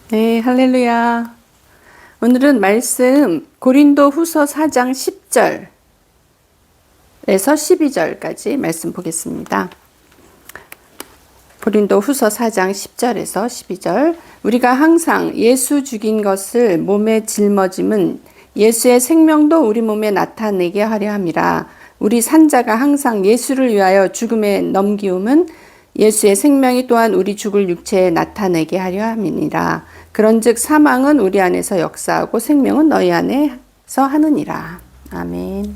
네, 할렐루야. 오늘은 말씀 고린도 후서 4장 10절에서 12절까지 말씀 보겠습니다. 고린도 후서 4장 10절에서 12절. 우리가 항상 예수 죽인 것을 몸에 짊어짐은 예수의 생명도 우리 몸에 나타내게 하려 함이라. 우리 산자가 항상 예수를 위하여 죽음에 넘기움은 예수의 생명이 또한 우리 죽을 육체에 나타내게 하려 함이니라. 그런즉 사망은 우리 안에서 역사하고 생명은 너희 안에서 하느니라. 아멘.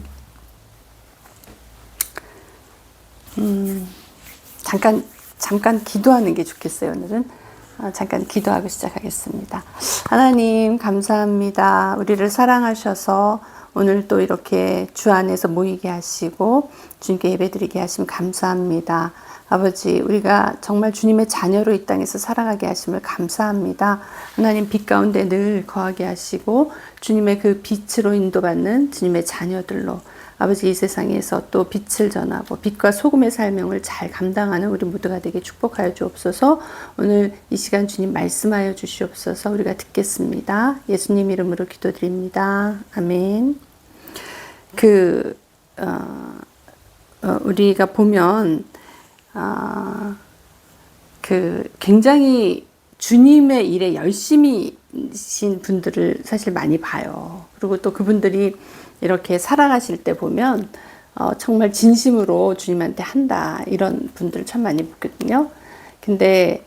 잠깐 기도하는 게 좋겠어요. 오늘은 잠깐 기도하고 시작하겠습니다. 하나님 감사합니다. 우리를 사랑하셔서 오늘 또 이렇게 주 안에서 모이게 하시고 주님께 예배드리게 하심 감사합니다. 아버지, 우리가 정말 주님의 자녀로 이 땅에서 살아가게 하심을 감사합니다. 하나님 빛 가운데 늘 거하게 하시고 주님의 그 빛으로 인도받는 주님의 자녀들로 아버지 이 세상에서 또 빛을 전하고 빛과 소금의 사명을 잘 감당하는 우리 모두가 되게 축복하여 주옵소서. 오늘 이 시간 주님 말씀하여 주시옵소서. 우리가 듣겠습니다. 예수님 이름으로 기도드립니다. 아멘. 우리가 보면 굉장히 주님의 일에 열심히신 분들을 사실 많이 봐요. 그리고 또 그분들이 이렇게 살아가실 때 보면 정말 진심으로 주님한테 한다 이런 분들 참 많이 보거든요. 근데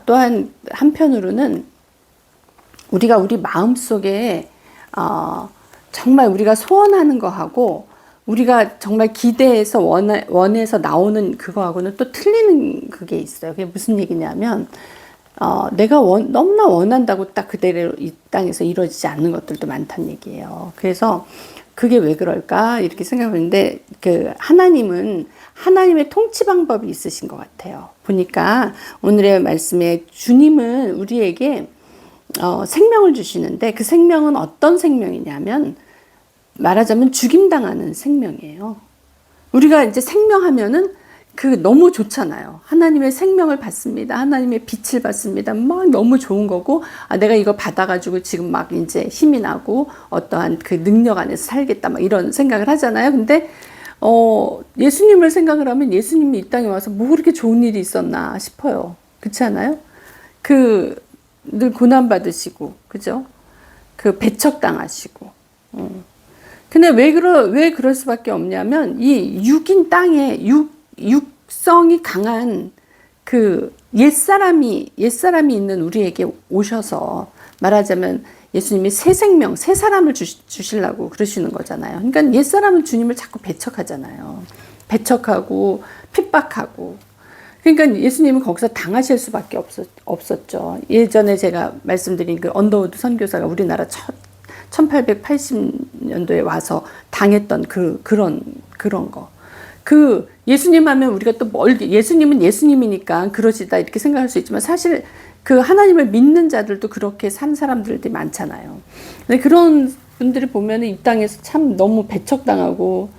또한 한편으로는 우리가 우리 마음속에 정말 우리가 소원하는 거하고 우리가 정말 기대해서 원해서 나오는 그거하고는 또 틀리는 그게 있어요. 그게 무슨 얘기냐면 내가 너무나 원한다고 딱 그대로 이 땅에서 이루어지지 않는 것들도 많다는 얘기예요. 그래서 그게 왜 그럴까 이렇게 생각하는데 하나님은 하나님의 통치 방법이 있으신 것 같아요. 보니까 오늘의 말씀에 주님은 우리에게 생명을 주시는데 그 생명은 어떤 생명이냐면 말하자면 죽임당하는 생명이에요. 우리가 이제 생명하면은 너무 좋잖아요. 하나님의 생명을 받습니다. 하나님의 빛을 받습니다. 막 너무 좋은 거고, 내가 이거 받아가지고 지금 막 이제 힘이 나고 어떠한 그 능력 안에서 살겠다 막 이런 생각을 하잖아요. 근데 예수님을 생각을 하면 예수님이 이 땅에 와서 뭐 그렇게 좋은 일이 있었나 싶어요. 그렇지 않아요? 늘 고난 받으시고, 그죠? 배척당하시고. 근데 왜 그럴 수밖에 없냐면 이 육인 땅에 육성이 강한 옛사람이 있는 우리에게 오셔서 말하자면 예수님이 새 생명, 새 사람을 주시려고 그러시는 거잖아요. 그러니까 옛사람은 주님을 자꾸 배척하잖아요. 배척하고 핍박하고. 그러니까 예수님은 거기서 당하실 수밖에 없었죠. 예전에 제가 말씀드린 언더우드 선교사가 우리나라 1880년도에 와서 당했던 그런 거. 예수님 하면 우리가 또 예수님은 예수님이니까 그러시다 이렇게 생각할 수 있지만 사실 하나님을 믿는 자들도 그렇게 산 사람들이 많잖아요. 근데 그런 분들이 보면 이 땅에서 참 너무 배척당하고,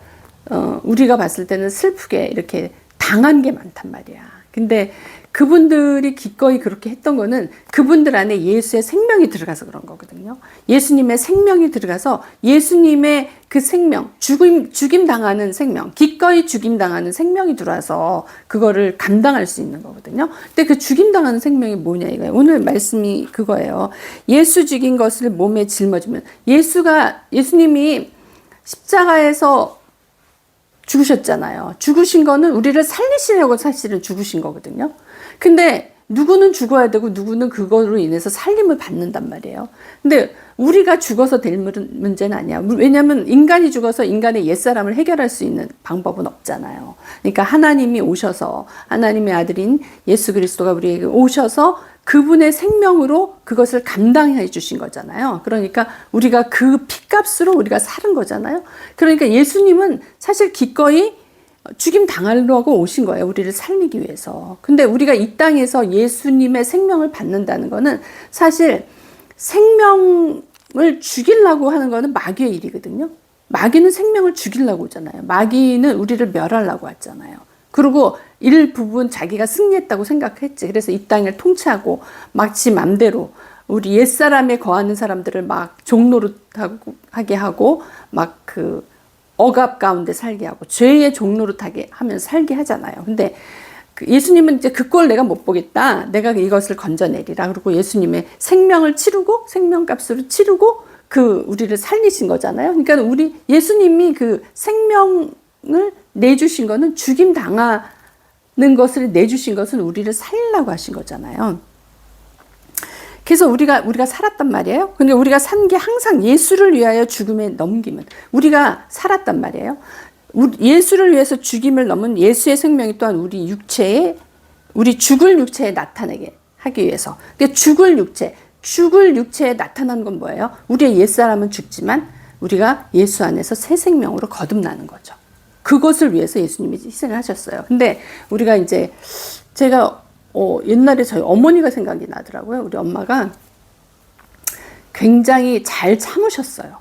우리가 봤을 때는 슬프게 이렇게 당한 게 많단 말이야. 근데 그분들이 기꺼이 그렇게 했던 거는 그분들 안에 예수의 생명이 들어가서 그런 거거든요. 예수님의 생명이 들어가서 예수님의 그 생명, 죽임 당하는 생명, 기꺼이 죽임 당하는 생명이 들어와서 그거를 감당할 수 있는 거거든요. 근데 그 죽임 당하는 생명이 뭐냐 이거예요. 오늘 말씀이 그거예요. 예수 죽인 것을 몸에 짊어지면 예수님이 십자가에서 죽으셨잖아요. 죽으신 거는 우리를 살리시려고 사실은 죽으신 거거든요. 근데 누구는 죽어야 되고 누구는 그거로 인해서 살림을 받는단 말이에요. 근데 우리가 죽어서 될 문제는 아니야. 왜냐하면 인간이 죽어서 인간의 옛사람을 해결할 수 있는 방법은 없잖아요. 그러니까 하나님이 오셔서 하나님의 아들인 예수 그리스도가 우리에게 오셔서 그분의 생명으로 그것을 감당해 주신 거잖아요. 그러니까 우리가 그 핏값으로 우리가 사는 거잖아요. 그러니까 예수님은 사실 기꺼이 죽임 당하려고 오신 거예요. 우리를 살리기 위해서. 근데 우리가 이 땅에서 예수님의 생명을 받는다는 거는 사실 생명을 죽이려고 하는 거는 마귀의 일이거든요. 마귀는 생명을 죽이려고 오잖아요. 마귀는 우리를 멸하려고 하잖아요. 그리고 일부분 자기가 승리했다고 생각했지. 그래서 이 땅을 통치하고 막 지 맘대로 우리 옛사람에 거하는 사람들을 막 종노릇하게 하고 막 그 억압 가운데 살게 하고 죄의 종노릇하게 하면서 살게 하잖아요. 근데 예수님은 이제 그 꼴 내가 못 보겠다. 내가 이것을 건져내리라. 그리고 예수님의 생명을 치르고 생명값으로 치르고 그 우리를 살리신 거잖아요. 그러니까 우리 예수님이 그 생명을 내주신 거는 죽임 당하는 것을 내주신 것은 우리를 살리려고 하신 거잖아요. 그래서 우리가 살았단 말이에요. 근데 우리가 산 게 항상 예수를 위하여 죽음에 넘김은 우리가 살았단 말이에요. 예수를 위해서 죽임을 넘은 예수의 생명이 또한 우리 육체에 우리 죽을 육체에 나타나게 하기 위해서. 근데 죽을 육체에 나타나는 건 뭐예요? 우리의 옛사람은 죽지만 우리가 예수 안에서 새 생명으로 거듭나는 거죠. 그것을 위해서 예수님이 희생을 하셨어요. 근데 우리가 이제 제가 옛날에 저희 어머니가 생각이 나더라고요. 우리 엄마가 굉장히 잘 참으셨어요.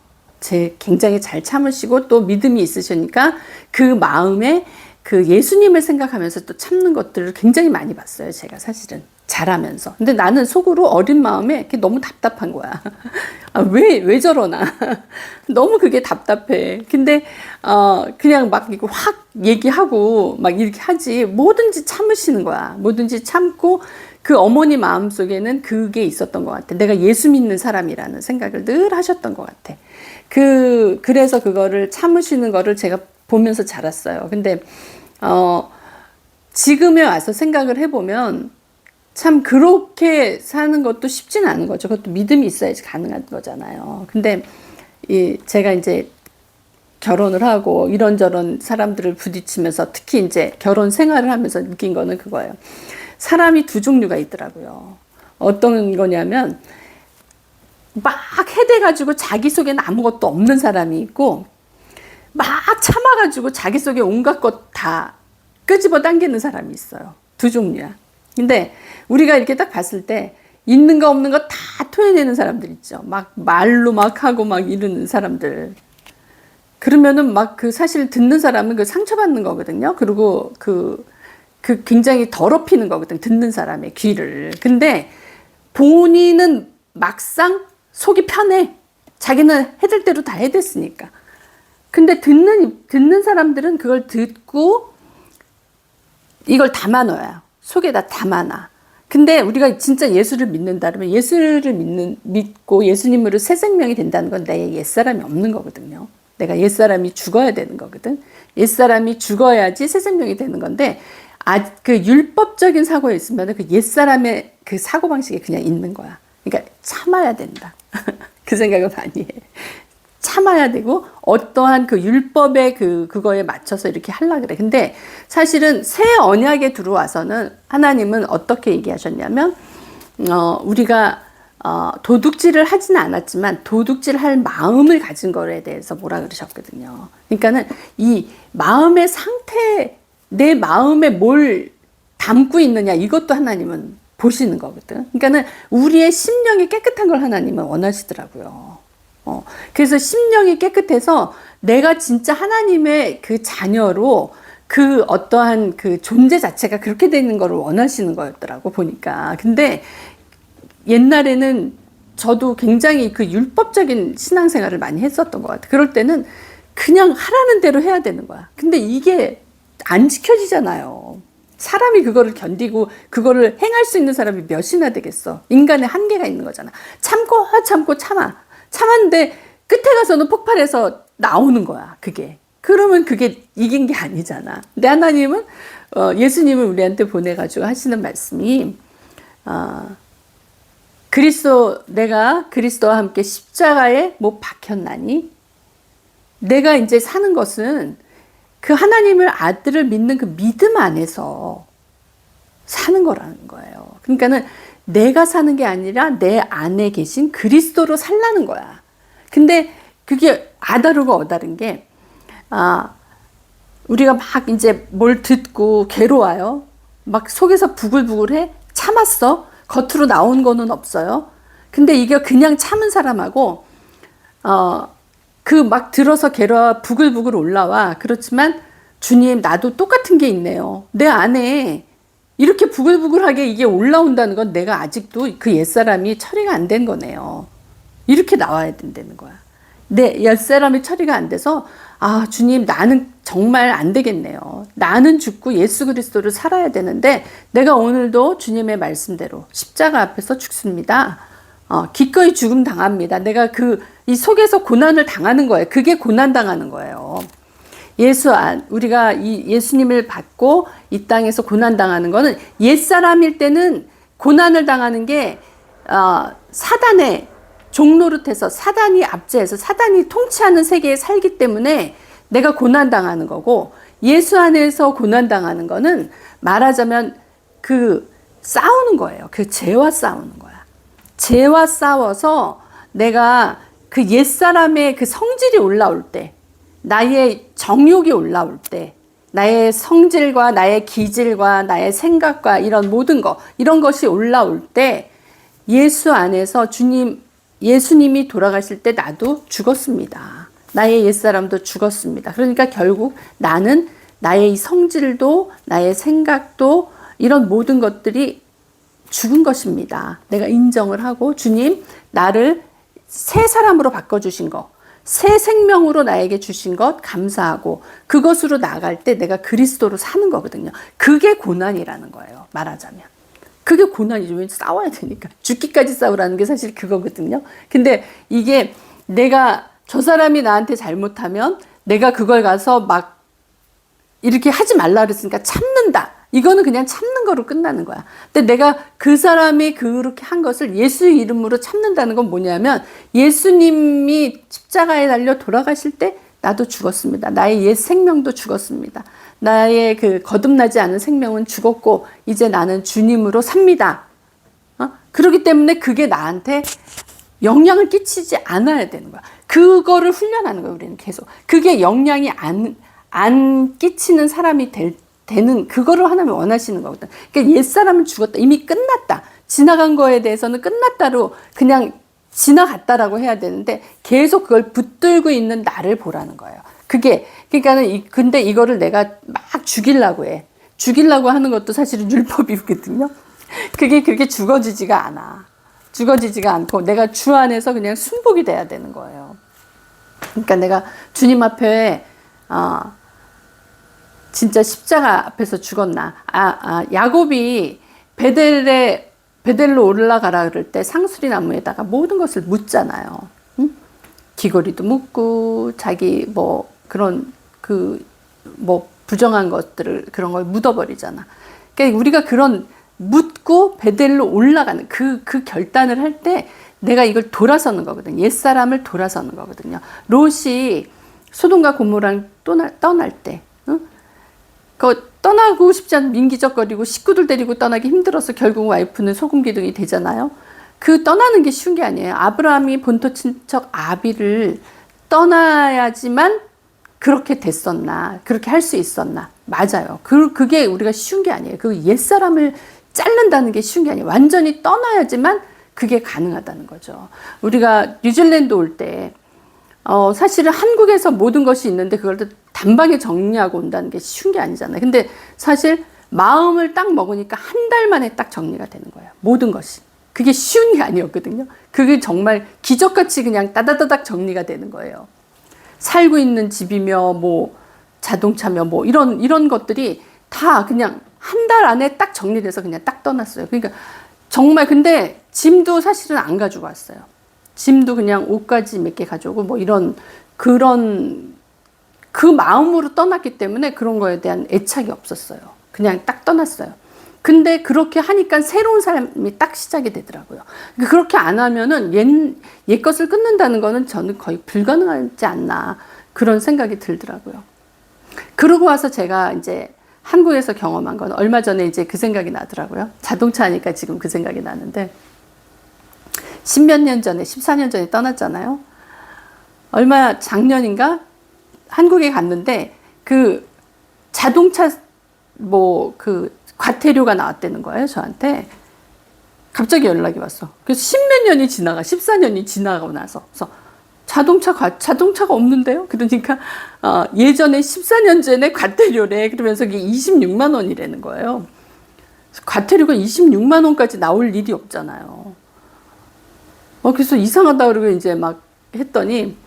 굉장히 잘 참으시고 또 믿음이 있으시니까 그 마음에 그 예수님을 생각하면서 또 참는 것들을 굉장히 많이 봤어요. 제가 사실은 잘하면서. 근데 나는 속으로 어린 마음에 너무 답답한 거야. 왜 저러나. 너무 그게 답답해. 근데 그냥 막 이거 확 얘기하고 막 이렇게 하지. 뭐든지 참으시는 거야. 뭐든지 참고 그 어머니 마음속에는 그게 있었던 것 같아. 내가 예수 믿는 사람이라는 생각을 늘 하셨던 것 같아. 그래서 그거를 참으시는 거를 제가 보면서 자랐어요. 근데 지금에 와서 생각을 해보면 참 그렇게 사는 것도 쉽지는 않은 거죠. 그것도 믿음이 있어야지 가능한 거잖아요. 근데 제가 이제 결혼을 하고 이런저런 사람들을 부딪히면서 특히 이제 결혼 생활을 하면서 느낀 거는 그거예요. 사람이 두 종류가 있더라고요. 어떤 거냐면 막 해대가지고 자기 속에는 아무것도 없는 사람이 있고 막 참아가지고 자기 속에 온갖 것 다 끄집어 당기는 사람이 있어요. 두 종류야. 근데 우리가 이렇게 딱 봤을 때 있는 거 없는 거 다 토해내는 사람들 있죠. 막 말로 막 하고 막 이러는 사람들. 그러면은 막 그 사실 듣는 사람은 그 상처받는 거거든요. 그리고 그 굉장히 더럽히는 거거든. 듣는 사람의 귀를. 근데 본인은 막상 속이 편해. 자기는 해댈 대로 다 해댔으니까. 근데 듣는 사람들은 그걸 듣고 이걸 담아넣어요. 속에다 담아놔. 근데 우리가 진짜 예수를 믿는다 그러면 예수를 믿고 예수님으로 새 생명이 된다는 건 내 옛사람이 없는 거거든요. 내가 옛사람이 죽어야 되는 거거든. 옛사람이 죽어야지 새 생명이 되는 건데 그 율법적인 사고에 있으면 그 옛사람의 그 사고방식이 그냥 있는 거야. 그러니까 참아야 된다. 그 생각을 많이 해. 참아야 되고 어떠한 그 율법의 그거에 맞춰서 이렇게 하려고 그래. 근데 사실은 새 언약에 들어와서는 하나님은 어떻게 얘기하셨냐면 우리가 도둑질을 하지는 않았지만 도둑질을 할 마음을 가진 거에 대해서 뭐라 그러셨거든요. 그러니까는 이 마음의 상태, 내 마음에 뭘 담고 있느냐 이것도 하나님은 보시는 거거든. 그러니까는 우리의 심령이 깨끗한 걸 하나님은 원하시더라고요. 그래서 심령이 깨끗해서 내가 진짜 하나님의 그 자녀로 그 어떠한 그 존재 자체가 그렇게 되는 거를 원하시는 거였더라고 보니까. 근데 옛날에는 저도 굉장히 그 율법적인 신앙생활을 많이 했었던 것 같아요. 그럴 때는 그냥 하라는 대로 해야 되는 거야. 근데 이게 안 지켜지잖아요. 사람이 그거를 견디고 그거를 행할 수 있는 사람이 몇이나 되겠어. 인간의 한계가 있는 거잖아. 참고 참았는데 끝에 가서는 폭발해서 나오는 거야. 그게. 그러면 그게 이긴 게 아니잖아. 근데 하나님은 예수님을 우리한테 보내가지고 하시는 말씀이 내가 그리스도와 함께 십자가에 못 박혔나니 내가 이제 사는 것은 그 하나님을 아들을 믿는 그 믿음 안에서 사는 거라는 거예요. 그러니까는 내가 사는 게 아니라 내 안에 계신 그리스도로 살라는 거야. 근데 그게 아다르고 어다른 게 우리가 막 이제 뭘 듣고 괴로워요. 막 속에서 부글부글해. 참았어. 겉으로 나온 거는 없어요. 근데 이게 그냥 참은 사람하고 그 막 들어서 괴로워 부글부글 올라와. 그렇지만 주님, 나도 똑같은 게 있네요. 내 안에 이렇게 부글부글하게 이게 올라온다는 건 내가 아직도 그 옛사람이 처리가 안 된 거네요. 이렇게 나와야 된다는 거야. 내 옛사람이 처리가 안 돼서, 아, 주님, 나는 정말 안 되겠네요. 나는 죽고 예수 그리스도를 살아야 되는데, 내가 오늘도 주님의 말씀대로 십자가 앞에서 죽습니다. 기꺼이 죽음 당합니다. 내가 이 속에서 고난을 당하는 거예요. 그게 고난 당하는 거예요. 우리가 이 예수님을 받고 이 땅에서 고난 당하는 거는 옛사람일 때는 고난을 당하는 게, 사단의 종노릇해서 사단이 압제해서 사단이 통치하는 세계에 살기 때문에 내가 고난 당하는 거고, 예수 안에서 고난 당하는 거는 말하자면 싸우는 거예요. 그 죄와 싸우는 거야. 죄와 싸워서 내가 그 옛사람의 그 성질이 올라올 때, 나의 정욕이 올라올 때, 나의 성질과 나의 기질과 나의 생각과 이런 모든 이런 것이 올라올 때, 예수 안에서 예수님이 돌아가실 때 나도 죽었습니다. 나의 옛사람도 죽었습니다. 그러니까 결국 나는 나의 이 성질도 나의 생각도 이런 모든 것들이 죽은 것입니다. 내가 인정을 하고, 주님, 나를 새 사람으로 바꿔주신 거, 새 생명으로 나에게 주신 것 감사하고, 그것으로 나아갈 때 내가 그리스도로 사는 거거든요. 그게 고난이라는 거예요. 말하자면. 그게 고난이죠. 왜 싸워야 되니까. 죽기까지 싸우라는 게 사실 그거거든요. 근데 이게 저 사람이 나한테 잘못하면 내가 그걸 가서 막 이렇게 하지 말라 그랬으니까 참는다. 이거는 그냥 참는 거로 끝나는 거야. 근데 내가 그 사람이 그렇게 한 것을 예수의 이름으로 참는다는 건 뭐냐면, 예수님이 십자가에 달려 돌아가실 때 나도 죽었습니다. 나의 옛 생명도 죽었습니다. 나의 거듭나지 않은 생명은 죽었고, 이제 나는 주님으로 삽니다. 그렇기 때문에 그게 나한테 영향을 끼치지 않아야 되는 거야. 그거를 훈련하는 거야, 우리는 계속. 그게 영향이 안 끼치는 사람이 되는, 그거를 하나님 원하시는 거거든. 그러니까 옛사람은 죽었다. 이미 끝났다. 지나간 거에 대해서는 끝났다로 그냥 지나갔다라고 해야 되는데, 계속 그걸 붙들고 있는 나를 보라는 거예요. 근데 이거를 내가 막 죽이려고 해. 죽이려고 하는 것도 사실은 율법이거든요. 그게 그렇게 죽어지지가 않아. 죽어지지가 않고, 내가 주 안에서 그냥 순복이 돼야 되는 거예요. 그러니까 내가 주님 앞에, 진짜 십자가 앞에서 죽었나. 야곱이 베델로 올라가라 그럴 때 상수리 나무에다가 모든 것을 묻잖아요. 응? 귀걸이도 묻고, 자기 부정한 것들을, 그런 걸 묻어버리잖아. 그러니까 우리가 그런 묻고 베델로 올라가는 그 결단을 할 때 내가 이걸 돌아서는 거거든요. 옛사람을 돌아서는 거거든요. 롯이 소돔과 고모라를 떠날 때, 응? 떠나고 싶지 않은, 민기적거리고 식구들 데리고 떠나기 힘들어서 결국 와이프는 소금 기둥이 되잖아요. 떠나는 게 쉬운 게 아니에요. 아브라함이 본토 친척 아비를 떠나야지만 그렇게 됐었나, 그렇게 할 수 있었나. 맞아요. 그게 우리가 쉬운 게 아니에요. 옛사람을 자른다는 게 쉬운 게 아니에요. 완전히 떠나야지만 그게 가능하다는 거죠. 우리가 뉴질랜드 올 때, 사실은 한국에서 모든 것이 있는데 그걸 단박에 정리하고 온다는 게 쉬운 게 아니잖아요. 근데 사실 마음을 딱 먹으니까 한 달 만에 딱 정리가 되는 거예요. 모든 것이. 그게 쉬운 게 아니었거든요. 그게 정말 기적같이 그냥 따다다닥 정리가 되는 거예요. 살고 있는 집이며 자동차며 이런 것들이 다 그냥 한 달 안에 딱 정리돼서 그냥 딱 떠났어요. 그러니까 정말, 근데 짐도 사실은 안 가지고 왔어요. 짐도 그냥 옷가지 몇 개 가져오고 그 마음으로 떠났기 때문에 그런 거에 대한 애착이 없었어요. 그냥 딱 떠났어요. 근데 그렇게 하니까 새로운 삶이 딱 시작이 되더라고요. 그렇게 안 하면은 옛 것을 끊는다는 거는 저는 거의 불가능하지 않나, 그런 생각이 들더라고요. 그러고 와서 제가 이제 한국에서 경험한 건, 얼마 전에 이제 그 생각이 나더라고요. 자동차 하니까 지금 그 생각이 나는데, 10몇 년 전에, 14년 전에 떠났잖아요. 작년인가? 한국에 갔는데, 자동차, 과태료가 나왔다는 거예요, 저한테. 갑자기 연락이 왔어. 그래서 10몇 년이 지나가, 14년이 지나가고 나서. 그래서 자동차가 없는데요? 그러니까, 예전에 14년 전에 과태료래. 그러면서 이게 26만 원이라는 거예요. 과태료가 26만 원까지 나올 일이 없잖아요. 그래서 이상하다 그러고 이제 막 했더니,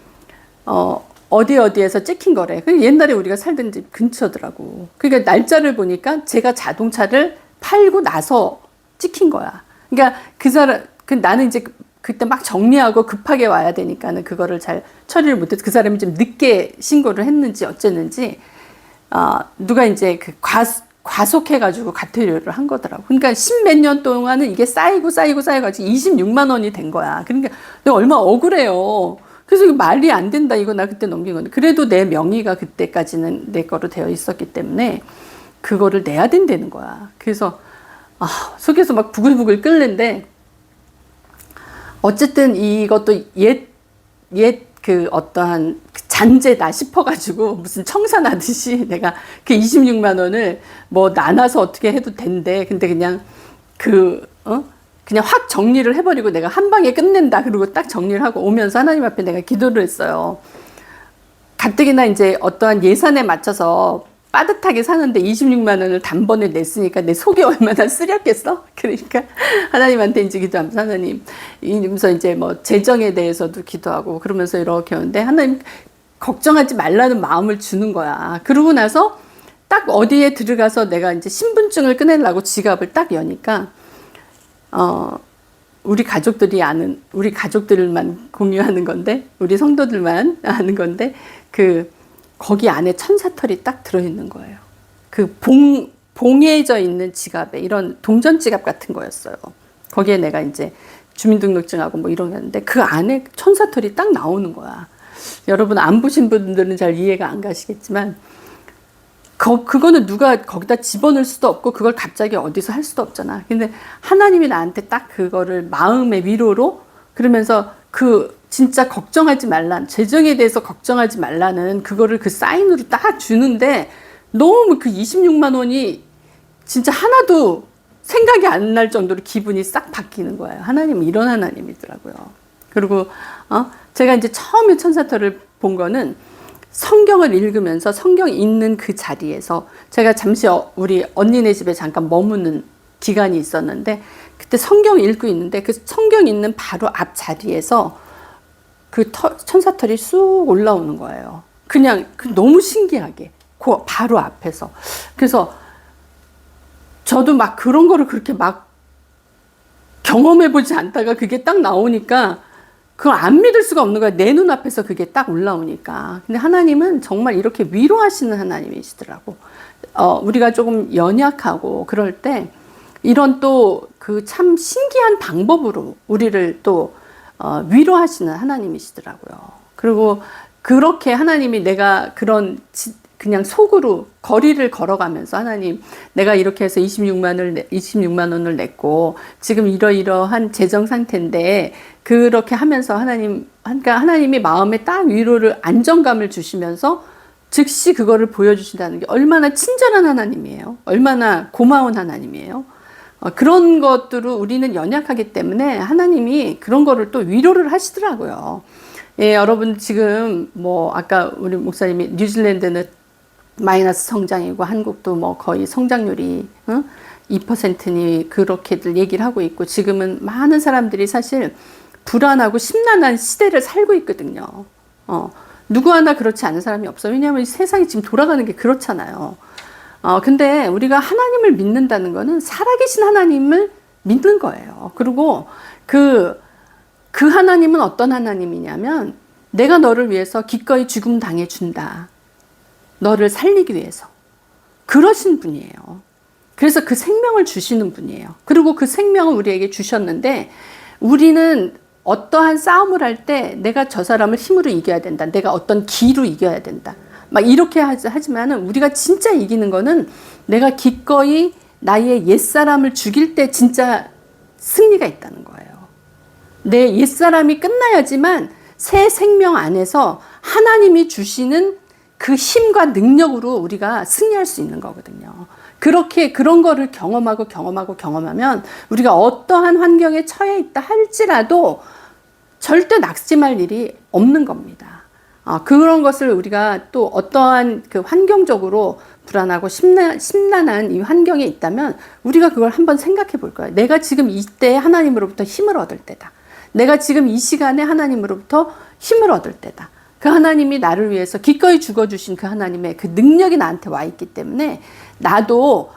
어디에서 찍힌 거래. 옛날에 우리가 살던 집 근처더라고. 그러니까 날짜를 보니까 제가 자동차를 팔고 나서 찍힌 거야. 그러니까 나는 이제 그때 막 정리하고 급하게 와야 되니까는 그거를 잘 처리를 못해서 그 사람이 좀 늦게 신고를 했는지 어쨌는지, 누가 이제 과속해가지고 과태료를 한 거더라고. 그러니까 십몇 년 동안은 이게 쌓여가지고 26만 원이 된 거야. 그러니까 내가 얼마나 억울해요. 그래서 이거 말이 안 된다. 이거 나 그때 넘긴 건데. 그래도 내 명의가 그때까지는 내 거로 되어 있었기 때문에 그거를 내야 된다는 거야. 그래서, 속에서 막 부글부글 끓는데, 어쨌든 이것도 어떠한 잔재다 싶어가지고 무슨 청산하듯이 내가 그 26만 원을 뭐 나눠서 어떻게 해도 된대. 근데 그냥 그냥 확 정리를 해버리고 내가 한 방에 끝낸다. 그리고 딱 정리를 하고 오면서 하나님 앞에 내가 기도를 했어요. 가뜩이나 이제 어떠한 예산에 맞춰서 빠듯하게 사는데 26만 원을 단번에 냈으니까 내 속이 얼마나 쓰렸겠어? 그러니까 하나님한테 이제 기도하면서 하나님, 이러면서 이제 뭐 재정에 대해서도 기도하고 그러면서 이렇게 하는데 하나님 걱정하지 말라는 마음을 주는 거야. 그러고 나서 딱 어디에 들어가서 내가 이제 신분증을 꺼내려고 지갑을 딱 여니까, 우리 가족들만 공유하는 건데, 우리 성도들만 아는 건데, 거기 안에 천사털이 딱 들어있는 거예요. 봉해져 있는 지갑에 이런 동전 지갑 같은 거였어요. 거기에 내가 이제 주민등록증하고 뭐 이런 게 있는데 그 안에 천사털이 딱 나오는 거야. 여러분 안 보신 분들은 잘 이해가 안 가시겠지만, 그거는 누가 거기다 집어넣을 수도 없고 그걸 갑자기 어디서 할 수도 없잖아. 근데 하나님이 나한테 딱 그거를 마음의 위로로, 그러면서 진짜 걱정하지 말란, 재정에 대해서 걱정하지 말라는 그거를 그 사인으로 딱 주는데, 너무 그 26만 원이 진짜 하나도 생각이 안 날 정도로 기분이 싹 바뀌는 거예요. 하나님은 이런 하나님이더라고요. 그리고 제가 이제 처음에 천사털을 본 거는 성경을 읽으면서 성경 읽는 그 자리에서 제가 잠시 우리 언니네 집에 잠깐 머무는 기간이 있었는데, 그때 성경 읽고 있는데 그 성경 읽는 바로 앞 자리에서 천사털이 쑥 올라오는 거예요. 그냥 너무 신기하게 바로 앞에서. 그래서 저도 막 그런 거를 그렇게 막 경험해보지 않다가 그게 딱 나오니까 그걸 안 믿을 수가 없는 거야. 내 눈앞에서 그게 딱 올라오니까. 근데 하나님은 정말 이렇게 위로하시는 하나님이시더라고. 우리가 조금 연약하고 그럴 때 이런 또 참 신기한 방법으로 우리를 또 위로하시는 하나님이시더라고요. 그리고 그렇게 하나님이 내가 그냥 속으로 거리를 걸어가면서, 하나님 내가 이렇게 해서 26만 원을 냈고 지금 이러이러한 재정 상태인데, 그렇게 하면서 그러니까 하나님이 마음에 딱 위로를, 안정감을 주시면서 즉시 그거를 보여주신다는 게 얼마나 친절한 하나님이에요. 얼마나 고마운 하나님이에요. 그런 것들을 우리는 연약하기 때문에 하나님이 그런 거를 또 위로를 하시더라고요. 예, 여러분 지금 뭐 아까 우리 목사님이 뉴질랜드는 마이너스 성장이고 한국도 뭐 거의 성장률이 2%니 그렇게들 얘기를 하고 있고, 지금은 많은 사람들이 사실 불안하고 심란한 시대를 살고 있거든요. 누구 하나 그렇지 않은 사람이 없어요. 왜냐하면 세상이 지금 돌아가는 게 그렇잖아요. 근데 우리가 하나님을 믿는다는 거는 살아계신 하나님을 믿는 거예요. 그리고 그 하나님은 어떤 하나님이냐면, 내가 너를 위해서 기꺼이 죽음 당해준다. 너를 살리기 위해서. 그러신 분이에요. 그래서 그 생명을 주시는 분이에요. 그리고 그 생명을 우리에게 주셨는데, 우리는 어떠한 싸움을 할 때 내가 저 사람을 힘으로 이겨야 된다. 내가 어떤 기로 이겨야 된다. 막 이렇게 하지만은, 우리가 진짜 이기는 거는 내가 기꺼이 나의 옛사람을 죽일 때 진짜 승리가 있다는 거예요. 내 옛사람이 끝나야지만 새 생명 안에서 하나님이 주시는 그 힘과 능력으로 우리가 승리할 수 있는 거거든요. 그런 거를 경험하면 우리가 어떠한 환경에 처해 있다 할지라도 절대 낙심할 일이 없는 겁니다. 그런 것을 우리가 또 어떠한 그 환경적으로 불안하고 심란한 이 환경에 있다면 우리가 그걸 한번 생각해 볼 거예요. 내가 지금 이때 하나님으로부터 힘을 얻을 때다. 내가 지금 이 시간에 하나님으로부터 힘을 얻을 때다. 그 하나님이 나를 위해서 기꺼이 죽어주신 그 하나님의 그 능력이 나한테 와 있기 때문에 나도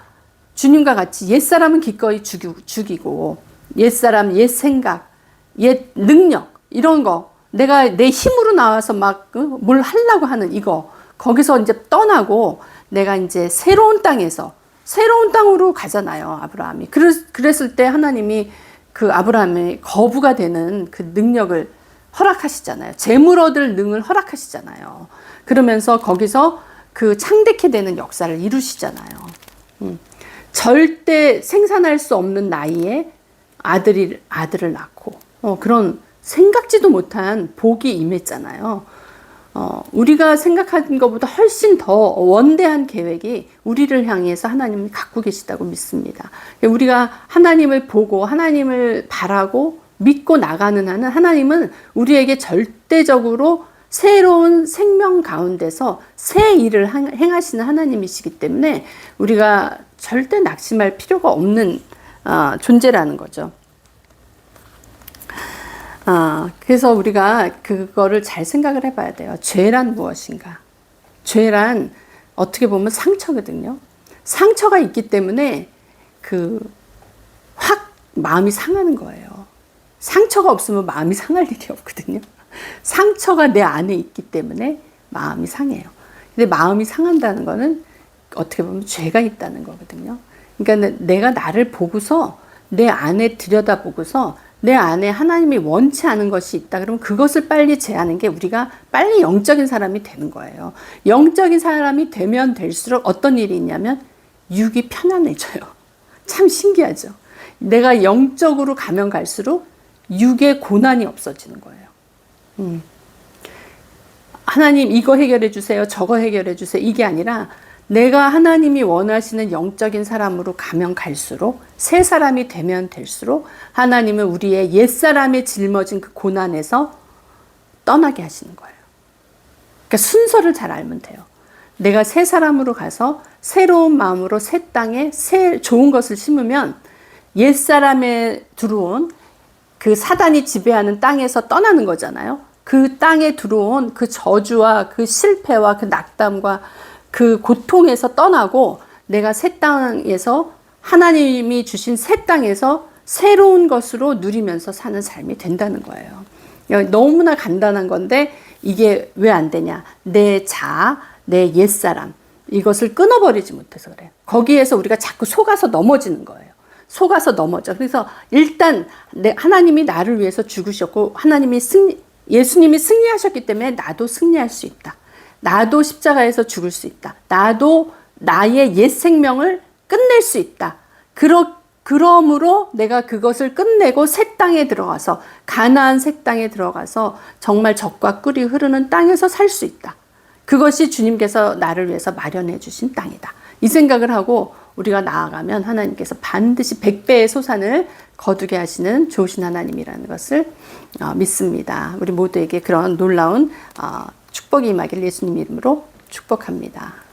주님과 같이 옛사람은 기꺼이 죽이고 옛사람, 옛 생각, 옛 능력 이런 거 내가 내 힘으로 나와서 막 뭘 하려고 하는 이거 거기서 이제 떠나고 내가 이제 새로운 땅으로 가잖아요. 아브라함이. 그랬을 때 하나님이 그 아브라함의 거부가 되는 그 능력을 허락하시잖아요. 재물 얻을 능을 허락하시잖아요. 그러면서 거기서 그 창대케 되는 역사를 이루시잖아요. 절대 생산할 수 없는 나이에 아들을 낳고 그런 생각지도 못한 복이 임했잖아요. 우리가 생각하는 것보다 훨씬 더 원대한 계획이 우리를 향해서 하나님이 갖고 계시다고 믿습니다. 우리가 하나님을 보고 하나님을 바라고 믿고 나가는 한은 하나님은 우리에게 절대적으로 새로운 생명 가운데서 새 일을 행하시는 하나님이시기 때문에 우리가 절대 낙심할 필요가 없는 존재라는 거죠. 그래서 우리가 그거를 잘 생각을 해봐야 돼요. 죄란 무엇인가? 죄란 어떻게 보면 상처거든요. 상처가 있기 때문에 확 마음이 상하는 거예요. 상처가 없으면 마음이 상할 일이 없거든요. 상처가 내 안에 있기 때문에 마음이 상해요. 근데 마음이 상한다는 거는 어떻게 보면 죄가 있다는 거거든요. 그러니까 내가 나를 보고서 내 안에 들여다보고서 내 안에 하나님이 원치 않은 것이 있다. 그러면 그것을 빨리 제하는 게 우리가 빨리 영적인 사람이 되는 거예요. 영적인 사람이 되면 될수록 어떤 일이 있냐면 육이 편안해져요. 참 신기하죠. 내가 영적으로 가면 갈수록 육의 고난이 없어지는 거예요. 하나님 이거 해결해 주세요. 저거 해결해 주세요. 이게 아니라 내가 하나님이 원하시는 영적인 사람으로 가면 갈수록 새 사람이 되면 될수록 하나님은 우리의 옛사람에 짊어진 그 고난에서 떠나게 하시는 거예요. 그러니까 순서를 잘 알면 돼요. 내가 새 사람으로 가서 새로운 마음으로 새 땅에 새 좋은 것을 심으면 옛사람에 들어온 그 사단이 지배하는 땅에서 떠나는 거잖아요. 그 땅에 들어온 그 저주와 그 실패와 그 낙담과 그 고통에서 떠나고 내가 새 땅에서 하나님이 주신 새 땅에서 새로운 것으로 누리면서 사는 삶이 된다는 거예요. 너무나 간단한 건데 이게 왜 안 되냐? 내 옛사람 이것을 끊어버리지 못해서 그래요. 거기에서 우리가 자꾸 속아서 넘어지는 거예요. 속아서 넘어져. 그래서 일단 하나님이 나를 위해서 죽으셨고 예수님이 승리하셨기 때문에 나도 승리할 수 있다. 나도 십자가에서 죽을 수 있다. 나도 나의 옛 생명을 끝낼 수 있다. 그러므로 내가 그것을 끝내고 새 땅에 들어가서 가나안 새 땅에 들어가서 정말 젖과 꿀이 흐르는 땅에서 살 수 있다. 그것이 주님께서 나를 위해서 마련해 주신 땅이다. 이 생각을 하고 우리가 나아가면 하나님께서 반드시 100배의 소산을 거두게 하시는 좋으신 하나님이라는 것을 믿습니다. 우리 모두에게 그런 놀라운 축복이 임하길 예수님 이름으로 축복합니다.